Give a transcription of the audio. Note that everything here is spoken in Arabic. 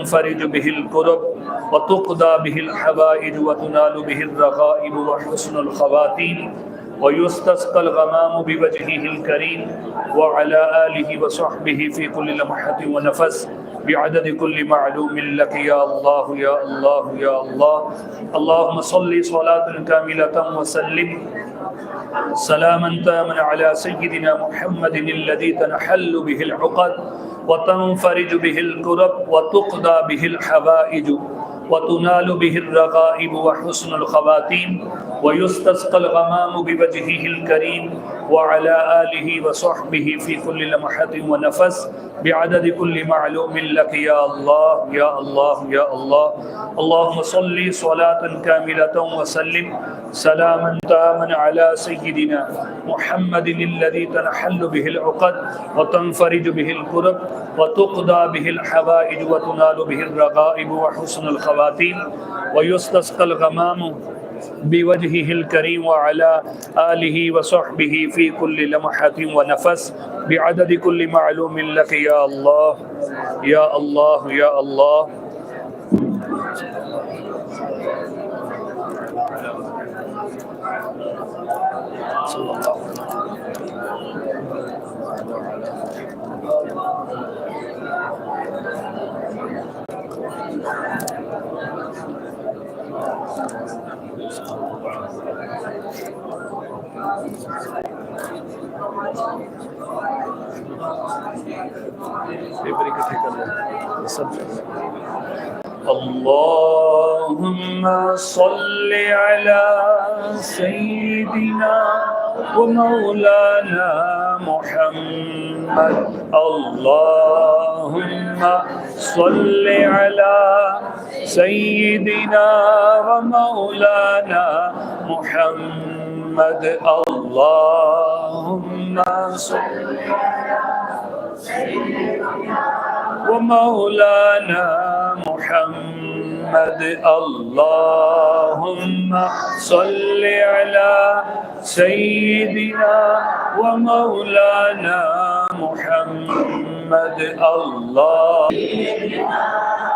وتنفرج به الكرب وتقضى به الحوائج وتنال به الرغائب وحسن الخواتيم ويستسقى الغمام بوجهه الكريم وعلى آله وصحبه في كل لمحة ونفس بعدد كل معلوم لك يا الله يا الله يا الله. اللهم صل صلاة كاملة وسلم سلاما تاما على سيدنا محمد الذي تنحل به العقد وتنفرج به الكرب وتقضى به الحوائج وتنال به الرغائب وحسن الخواتيم ويستسقى الغمام بوجهه الكريم وعلى آله وصحبه في كل لمحة ونفس بعدد كل معلوم لك يا الله يا الله يا الله. اللهم صل صلاة كاملة وسلم سلاما تاما على سيدنا محمد الذي تنحل به العقد وتنفرج به الكرب وتقضى به الحوائج وتنال به الرغائب وحسن الخواتيم ويستسقى الغمام بوجهه الكريم وعلى آله وصحبه في كل لمحة ونفس بعدد كل معلوم لك يا الله يا الله يا الله. صلى الله عليه وسلم. اللهم صل على سيدنا ومولانا محمد. اللهم صل على سيدنا ومولانا محمد. اللهم صل على سيدنا ومولانا محمد. اللهم صل على سيدنا ومولانا محمد. الله